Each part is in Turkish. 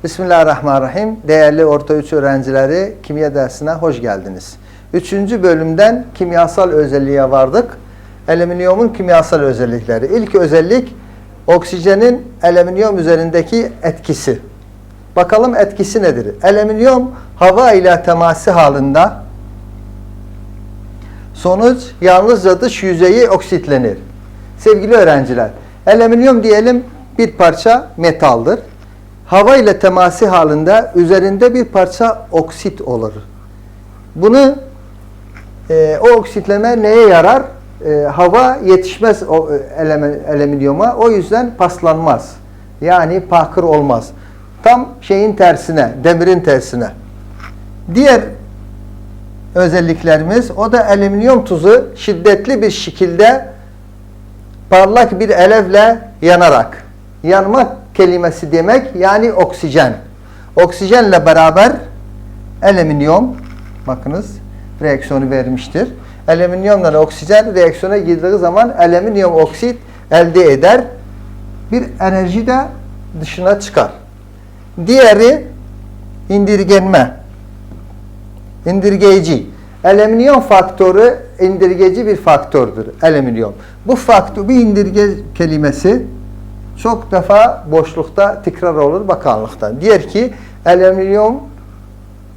Bismillahirrahmanirrahim. Değerli orta 3 öğrencileri, kimya dersine hoş geldiniz. 3. bölümden kimyasal özelliğe vardık. Alüminyumun kimyasal özellikleri. İlk özellik oksijenin alüminyum üzerindeki etkisi. Bakalım etkisi nedir? Alüminyum hava ile teması halinde sonuç yalnızca dış yüzeyi oksitlenir. Sevgili öğrenciler, alüminyum diyelim bir parça metaldir. Hava ile teması halinde üzerinde bir parça oksit olur. Bunu o oksitleme neye yarar? Hava yetişmez alüminyuma. O yüzden paslanmaz. Yani pakır olmaz. Tam şeyin tersine, demirin tersine. Diğer özelliklerimiz, o da alüminyum tuzu şiddetli bir şekilde parlak bir alevle yanarak. Yanmak kelimesi demek, yani oksijen. Oksijenle beraber alüminyum, bakınız reaksiyonu vermiştir. Alüminyumla oksijen reaksiyona girdiği zaman alüminyum oksit elde eder. Bir enerji de dışına çıkar. Diğeri indirgenme. İndirgeyici. Alüminyum faktörü indirgeyici bir faktördür. Alüminyum. Bu faktör, bir indirge kelimesi çok defa boşlukta tekrar olur bakanlıktan. Diğer ki alüminyum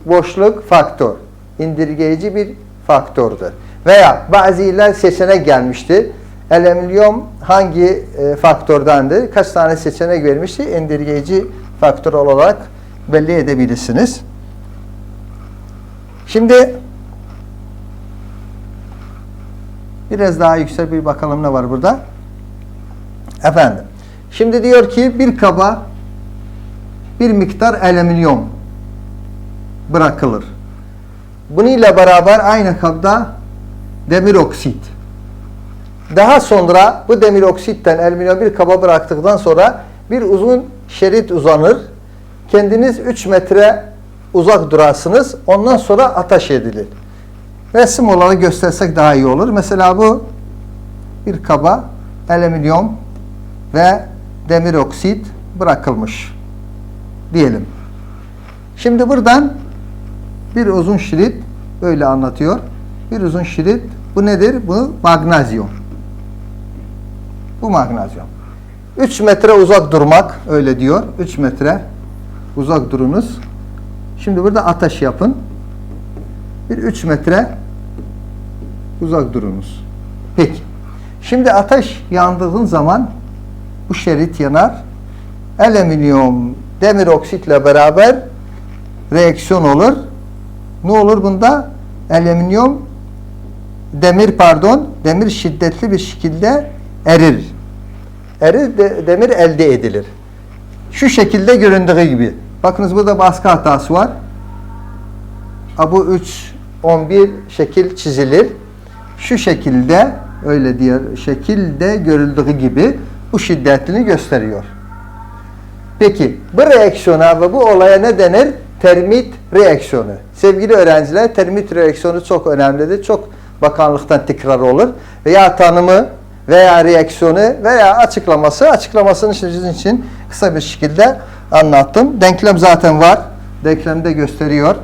boşluk faktör. İndirgeyici bir faktördür. Veya bazı iller seçenek gelmişti. Alüminyum hangi faktördendir? Kaç tane seçenek vermişti? İndirgeyici faktör olarak belli edebilirsiniz. Şimdi biraz daha yüksek bir bakalım ne var burada. Efendim. Şimdi diyor ki bir kaba bir miktar alüminyum bırakılır. Bununla beraber aynı kabda demir oksit. Daha sonra bu demir oksitten alüminyum bir kaba bıraktıktan sonra bir uzun şerit uzanır. Kendiniz 3 metre uzak durasınız. Ondan sonra ateş edilir. Resim olarak göstersek daha iyi olur. Mesela bu bir kaba alüminyum ve demir oksit bırakılmış diyelim. Şimdi buradan bir uzun şerit böyle anlatıyor. Bir uzun şerit. Bu nedir? Bu magnezyum. Bu magnezyum. 3 metre uzak durmak öyle diyor. 3 metre uzak durunuz. Şimdi burada ateş yapın. Bir 3 metre uzak durunuz. Peki. Şimdi ateş yandığın zaman bu şerit yanar. Alüminyum demir oksitle beraber reaksiyon olur. Ne olur bunda? Alüminyum demir şiddetli bir şekilde erir. Demir elde edilir. Şu şekilde göründüğü gibi. Bakınız burada baskı hatası var. Bu 3-11 şekil çizilir. Şu şekilde, öyle diğer şekilde görüldüğü gibi bu şiddetini gösteriyor. Peki bu reaksiyona ve bu olaya ne denir? Termit reaksiyonu. Sevgili öğrenciler, termit reaksiyonu çok önemlidir. Çok bakanlıktan tekrar olur. Veya tanımı veya reaksiyonu veya açıklamasını sizin için kısa bir şekilde anlattım. Denklem zaten var. Denklemde gösteriyor.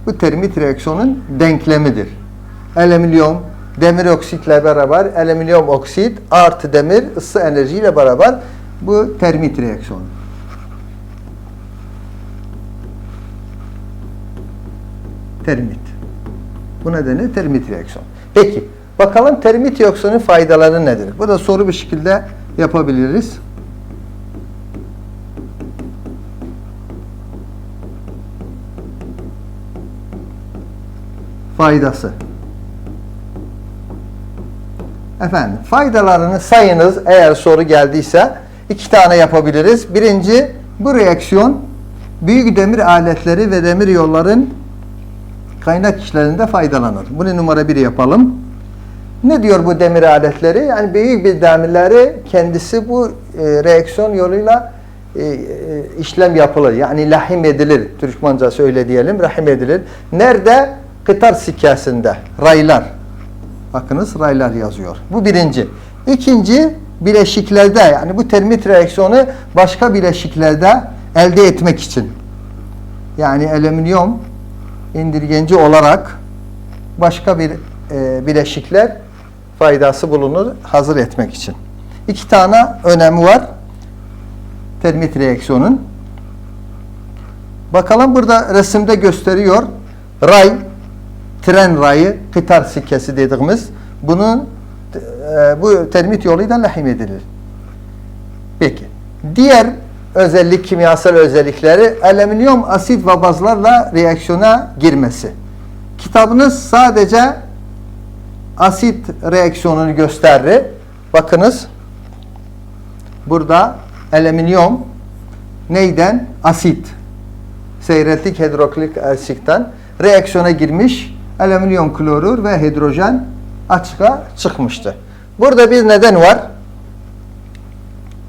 Bu termit reaksiyonun denklemidir. Alüminyum demir oksitle beraber alüminyum oksit artı demir ısı enerjiyle beraber bu termit reaksiyonu. Termit. Bu nedeni termit reaksiyon. Peki. Bakalım termit reaksiyonun faydaları nedir? Bu da soru bir şekilde yapabiliriz. Faydası. Efendim, faydalarını sayınız eğer soru geldiyse 2 tane yapabiliriz. Birinci, bu reaksiyon büyük demir aletleri ve demir yolların kaynak işlerinde faydalanır. Bunu numara 1 yapalım. Ne diyor bu demir aletleri? Yani büyük bir demirleri kendisi bu reaksiyon yoluyla işlem yapılır. Yani lahim edilir. Türkmencesi öyle diyelim. Rahim edilir. Nerede? Kıtar sikkesinde. Raylar. Bakınız raylar yazıyor. Bu birinci. İkinci, bileşiklerde, yani bu termit reaksiyonu başka bileşiklerde elde etmek için, yani alüminyum indirgenci olarak başka bir bileşikler faydası bulunur hazır etmek için. İki tane önemi var termit reaksiyonun. Bakalım, burada resimde gösteriyor. Ray, tren rayı, kıtar sikkesi dediğimiz, bunun bu termit yoluyla lahim edilir. Peki. Diğer özellik, kimyasal özellikleri alüminyum asit ve bazlarla reaksiyona girmesi. Kitabınız sadece asit reaksiyonunu gösterir. Bakınız. Burada alüminyum neyden? Asit. Seyreltik hidroklorik asitten reaksiyona girmiş. Alüminyum klorür ve hidrojen açığa çıkmıştı. Burada bir neden var.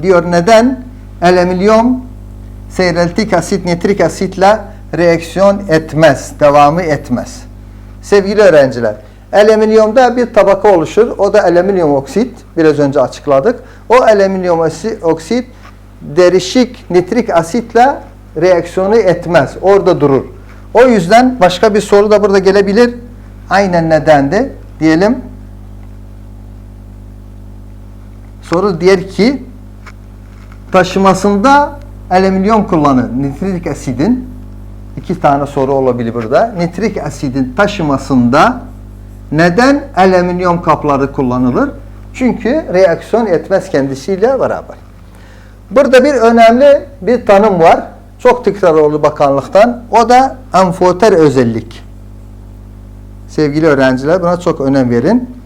Diyor, neden alüminyum seyreltik asit nitrik asitle reaksiyon etmez, devamı etmez. Sevgili öğrenciler, alüminyumda bir tabaka oluşur. O da alüminyum oksit. Biraz önce açıkladık. O alüminyum oksit derişik nitrik asitle reaksiyonu etmez. Orada durur. O yüzden başka bir soru da burada gelebilir. Aynen nedendi? Diyelim. Soru diyor ki, taşımasında alüminyum kullanır. Nitrik asidin, iki tane soru olabilir burada. Nitrik asidin taşımasında neden alüminyum kapları kullanılır? Çünkü reaksiyon etmez kendisiyle beraber. Burada bir önemli bir tanım var. Çok tekrar oldu bakanlıktan. O da amfoter özellik. Sevgili öğrenciler, buna çok önem verin.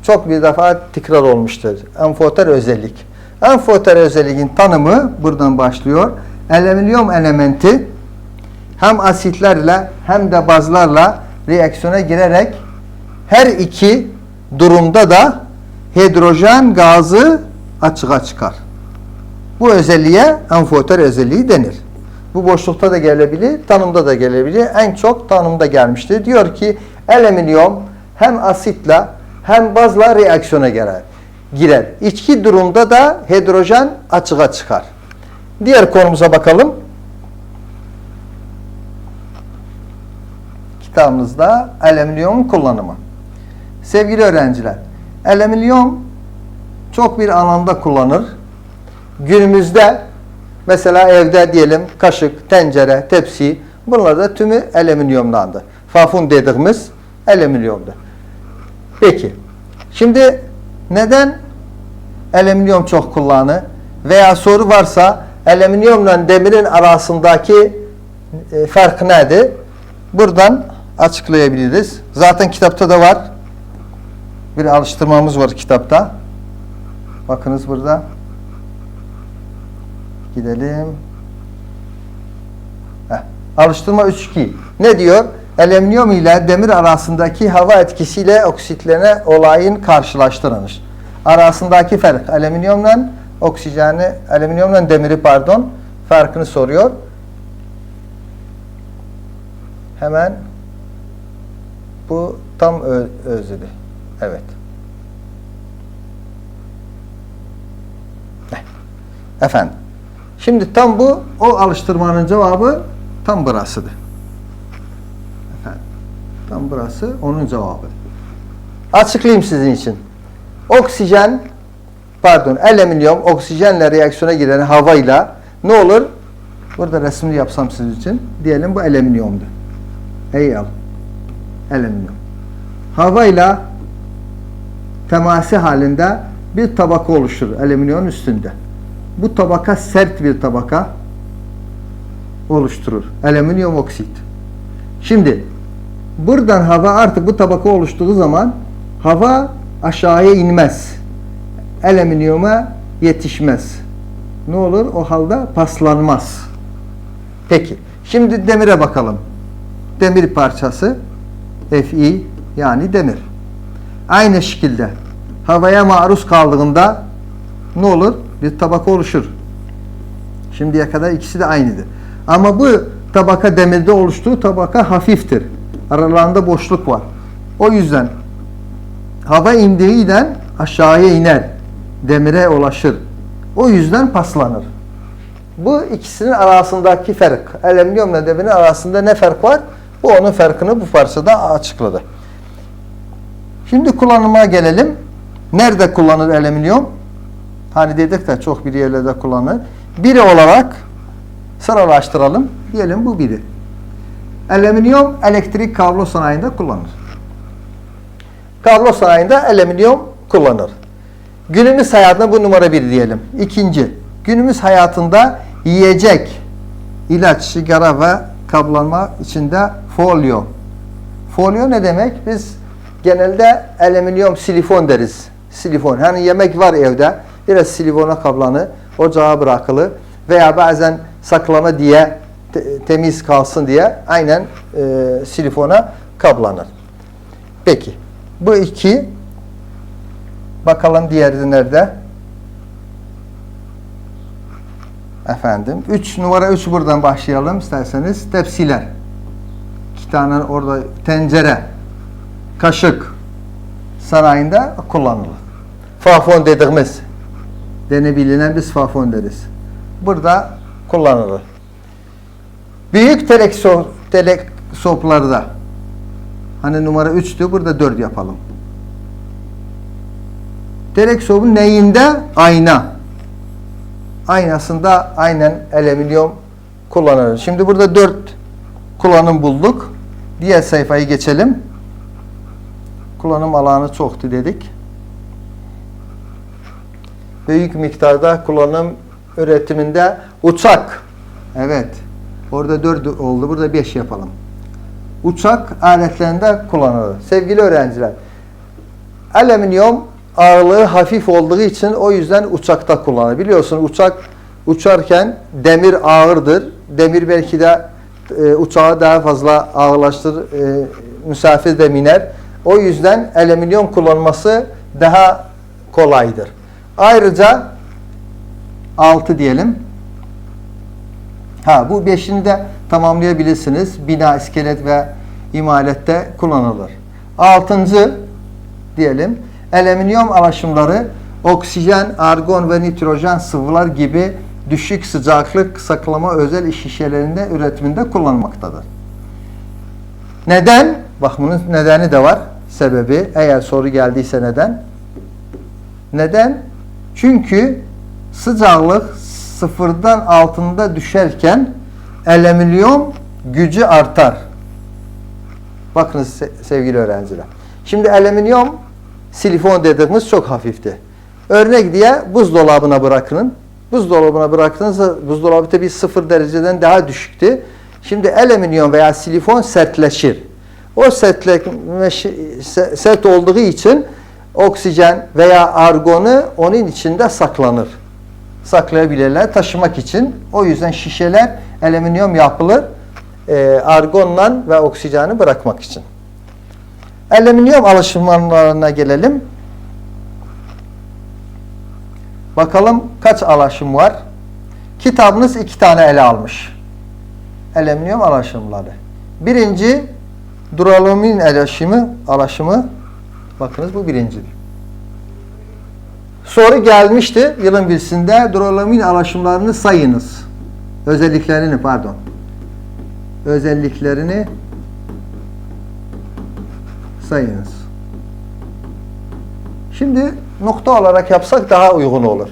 Çok bir defa tekrar olmuştur. Amfoter özellik. Amfoter özelliğin tanımı buradan başlıyor. Alüminyum elementi hem asitlerle hem de bazlarla reaksiyona girerek her iki durumda da hidrojen gazı açığa çıkar. Bu özelliğe amfoter özelliği denir. Bu boşlukta da gelebilir, tanımda da gelebilir. En çok tanımda gelmiştir. Diyor ki alüminyum hem asitle hem bazla reaksiyona girer. İki durumda da hidrojen açığa çıkar. Diğer konumuza bakalım. Kitabımızda alüminyum kullanımı. Sevgili öğrenciler, alüminyum çok bir alanda kullanılır. Günümüzde mesela evde diyelim kaşık, tencere, tepsi, bunlar da tümü alüminyumdandır. Fafun dediğimiz alüminyumdur. Peki, şimdi neden alüminyum çok kullanılır? Veya soru varsa alüminyumla demirin arasındaki fark nedir? Buradan açıklayabiliriz. Zaten kitapta da var. Bir alıştırmamız var kitapta. Bakınız burada. Gidelim. Alıştırma 3.2. Ne diyor? Alüminyum ile demir arasındaki hava etkisiyle oksitlenen olayın karşılaştırılır. Arasındaki fark alüminyumla demiri farkını soruyor. Hemen bu tam özüdür. Evet. Efendim. Şimdi tam bu, o alıştırmanın cevabı tam burasıdır. Efendim. Tam burası onun cevabı. Açıklayayım sizin için. Alüminyum oksijenle reaksiyona giren havayla ne olur? Burada resmini yapsam sizin için. Diyelim bu alüminyumdu. Alüminyum. Havayla teması halinde bir tabaka oluşur alüminyonun üstünde. Bu tabaka sert bir tabaka oluşturur. Alüminyum oksit. Şimdi buradan hava artık bu tabaka oluştuğu zaman hava aşağıya inmez. Alüminyuma yetişmez. Ne olur? O halde paslanmaz. Peki. Şimdi demire bakalım. Demir parçası Fi yani demir. Aynı şekilde havaya maruz kaldığında ne olur? Bir tabaka oluşur. Şimdiye kadar ikisi de aynıdır. Ama bu tabaka demirde oluştuğu tabaka hafiftir. Aralarında boşluk var. O yüzden hava indiğinden aşağıya iner. demire ulaşır. O yüzden paslanır. Bu ikisinin arasındaki fark, alüminyumla demirin arasında ne fark var? Bu onun farkını bu parçada açıkladı. Şimdi kullanıma gelelim. Nerede kullanılır alüminyum? Hani dedik de çok bir yerlerde kullanılır. Biri olarak sıralaştıralım. Diyelim bu biri. Alüminyum elektrik kablo sanayinde kullanılır. Kablo sanayinde alüminyum kullanılır. Günümüz hayatında bu numara 1 diyelim. İkinci, günümüz hayatında yiyecek, ilaç, sigara ve kablanma içinde folyo. Folyo ne demek? Biz genelde alüminyum silifon deriz. Silifon. Hani yemek var evde, biraz silifona kaplanı, ocağa bırakılır veya bazen saklama diye temiz kalsın diye aynen silifona kaplanır. Peki. Bu iki. Bakalım diğeri nerede? Efendim. Numara 3 buradan başlayalım isterseniz. Tepsiler. 2 tane orada tencere, kaşık sanayinde kullanılır. Fafon dediğimiz bilinen biz fafon deriz. Burada kullanılır. Büyük teleskoplarda hani numara 3'tü, burada 4 yapalım. Teleskopun neyinde? Ayna. Aynasında aynen alüminyum kullanılır. Şimdi burada 4 kullanım bulduk. Diğer sayfayı geçelim. Kullanım alanı çoktu dedik. Büyük miktarda kullanım üretiminde uçak. Evet. Orada 4 oldu. Burada 5 yapalım. Uçak aletlerinde kullanılır. Sevgili öğrenciler, alüminyum ağırlığı hafif olduğu için o yüzden uçakta kullanılır. Biliyorsun uçak uçarken demir ağırdır. Demir belki de uçağı daha fazla ağırlaştırır. Misafir de biner. O yüzden alüminyum kullanması daha kolaydır. Ayrıca 6 diyelim. Bu 5'ini de tamamlayabilirsiniz. Bina, iskelet ve imalette kullanılır. 6. diyelim. Alüminyum alaşımları oksijen, argon ve nitrojen sıvılar gibi düşük sıcaklık saklama özel şişelerinde üretiminde kullanılmaktadır. Neden? Bak bunun nedeni de var. Sebebi, eğer soru geldiyse neden? Neden? Çünkü sıcaklık sıfırdan altında düşerken alüminyum gücü artar. Bakınız sevgili öğrenciler. Şimdi alüminyum silifon dediğimiz çok hafifti. Örnek diye buzdolabına bırakın. Buzdolabına bıraktığınızda buzdolabı tabii 0 dereceden daha düşüktü. Şimdi alüminyum veya silifon sertleşir. O sert olduğu için oksijen veya argonu onun içinde saklanır. Saklayabilirler taşımak için. O yüzden şişeler alüminyum yapılır. Argonla ve oksijeni bırakmak için. Alüminyum alaşımlarına gelelim. Bakalım kaç alaşım var? Kitabınız 2 tane ele almış. Alüminyum alaşımları. Birinci duralumin alaşımı. Bakınız bu birincidir. Soru gelmişti yılın birisinde. Duralumin alaşımlarını sayınız. Özelliklerini sayınız. Şimdi nokta olarak yapsak daha uygun olur.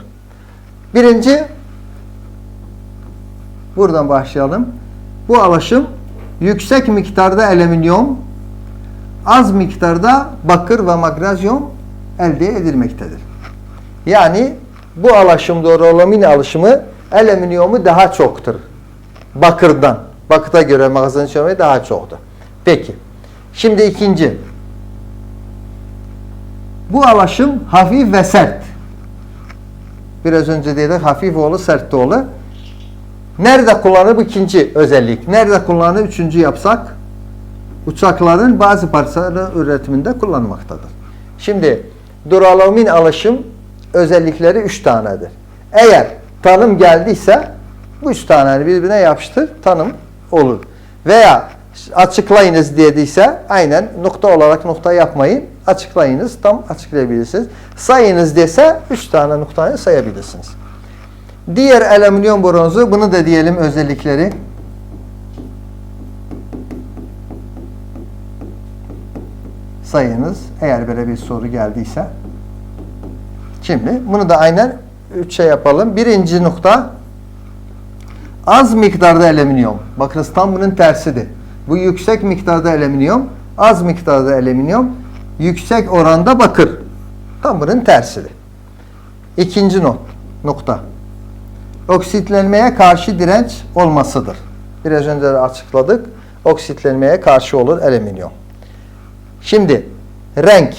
Birinci, buradan başlayalım. Bu alaşım yüksek miktarda alüminyum, az miktarda bakır ve magnezyum elde edilmektedir. Yani bu alaşım, duralumin alaşımı alüminyumu daha çoktur. Bakırdan. Bakıta göre magnezyum daha çoktur. Peki. Şimdi ikinci. Bu alaşım hafif ve sert. Biraz önce dedik hafif oğlu, sert oğlu. Nerede kullanılır bu ikinci özellik? Nerede kullanılır üçüncü yapsak? Uçakların bazı parçaları üretiminde kullanmaktadır. Şimdi duralumin alaşım özellikleri 3 tanedir. Eğer tanım geldiyse bu 3 taneyi birbirine yapıştır, tanım olur. Veya açıklayınız dediyse aynen nokta olarak nokta yapmayın. açıklayınız. Tam açıklayabilirsiniz. Sayınız dese 3 tane noktayı sayabilirsiniz. Diğer alüminyum bronzu, bunu da diyelim özellikleri. Sayınız eğer böyle bir soru geldiyse. Şimdi bunu da aynen 3'e yapalım. Birinci nokta az miktarda alüminyum. Bakınız tam bunun tersidir. Bu yüksek miktarda alüminyum, az miktarda alüminyum, yüksek oranda bakır. Tam bunun tersidir. İkinci nokta. Oksitlenmeye karşı direnç olmasıdır. Biraz önce de açıkladık. Oksitlenmeye karşı olur alüminyum. Şimdi renk.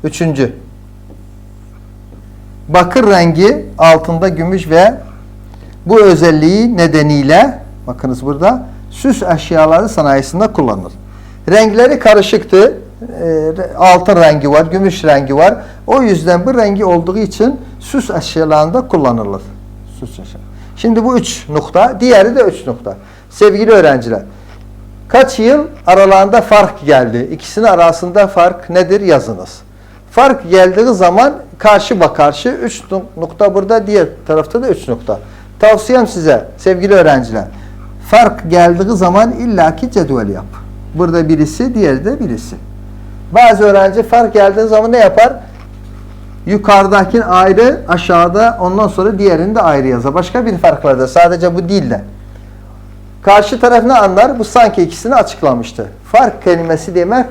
Üçüncü. Bakır rengi altında gümüş ve bu özelliği nedeniyle bakınız burada süs eşyaları sanayisinde kullanılır. Renkleri karışıktı. Altın rengi var, gümüş rengi var. O yüzden bu rengi olduğu için süs eşyalarında kullanılır. Süs eşya. Şimdi bu 3 nokta, diğeri de 3 nokta. Sevgili öğrenciler, kaç yıl aralarında fark geldi? İkisinin arasında fark nedir? Yazınız. Fark geldiği zaman karşı karşı 3 nokta burada, diğer tarafta da 3 nokta. Tavsiyem size sevgili öğrenciler, fark geldiği zaman illaki cedvel yap. Burada birisi, diğeri de birisi. Bazı öğrenci fark geldiği zaman ne yapar? Yukarıdakini ayrı, aşağıda, ondan sonra diğerini de ayrı yazar. Başka bir farklar da, sadece bu değil de. Karşı taraf ne anlar? Bu sanki ikisini açıklamıştı. Fark kelimesi demek,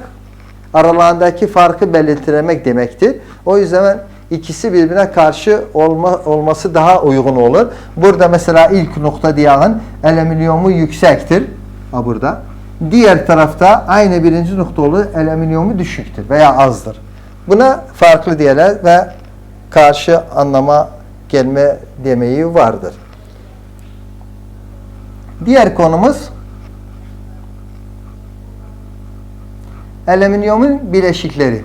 aralarındaki farkı belirtmek demektir. O yüzden ikisi birbirine karşı olması daha uygun olur. Burada mesela ilk nokta diyelim, alüminyumu yüksektir. Ha burada. Diğer tarafta aynı birinci nokta olur, alüminyumu düşüktür veya azdır. Buna farklı diyeler ve karşı anlama gelme demeyi vardır. Diğer konumuz alüminyumun bileşikleri.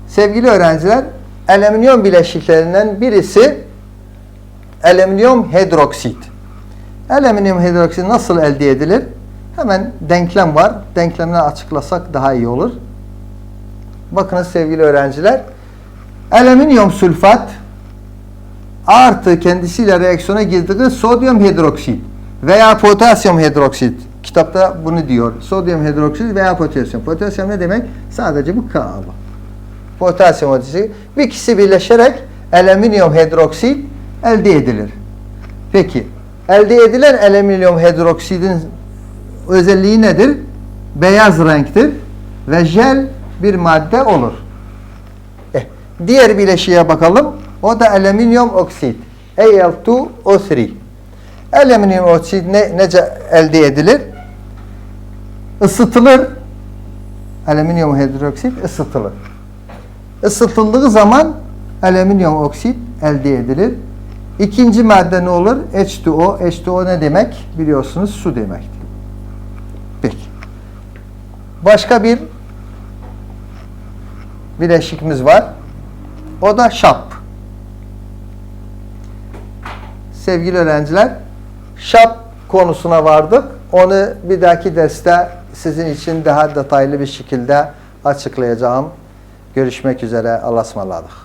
Sevgili öğrenciler, alüminyum bileşiklerinden birisi alüminyum hidroksit. Alüminyum hidroksit nasıl elde edilir? Hemen denklem var. Denklemini açıklasak daha iyi olur. Bakınız sevgili öğrenciler, alüminyum sülfat artı kendisiyle reaksiyona girdiği sodyum hidroksit veya potasyum hidroksit. Kitapta bunu diyor. Sodyum hidroksit veya potasyum. Potasyum ne demek? Sadece bu K. Potasyum hidroksit. Bu ikisi birleşerek alüminyum hidroksit elde edilir. Peki, elde edilen alüminyum hidroksidin özelliği nedir? Beyaz renktir ve jel bir madde olur. Diğer bileşiğe bakalım. O da alüminyum oksit. Al2O3. Alüminyum oksit nece elde edilir? Isıtılır. Alüminyum hidroksit ısıtılır. Isıtıldığı zaman alüminyum oksit elde edilir. İkinci madde ne olur? H2O. H2O ne demek? Biliyorsunuz su demektir. Peki. Başka bir bileşikimiz var. O da şap. Sevgili öğrenciler, şap konusuna vardık. Onu bir dahaki derste sizin için daha detaylı bir şekilde açıklayacağım. Görüşmek üzere. Allah'a ısmarladık.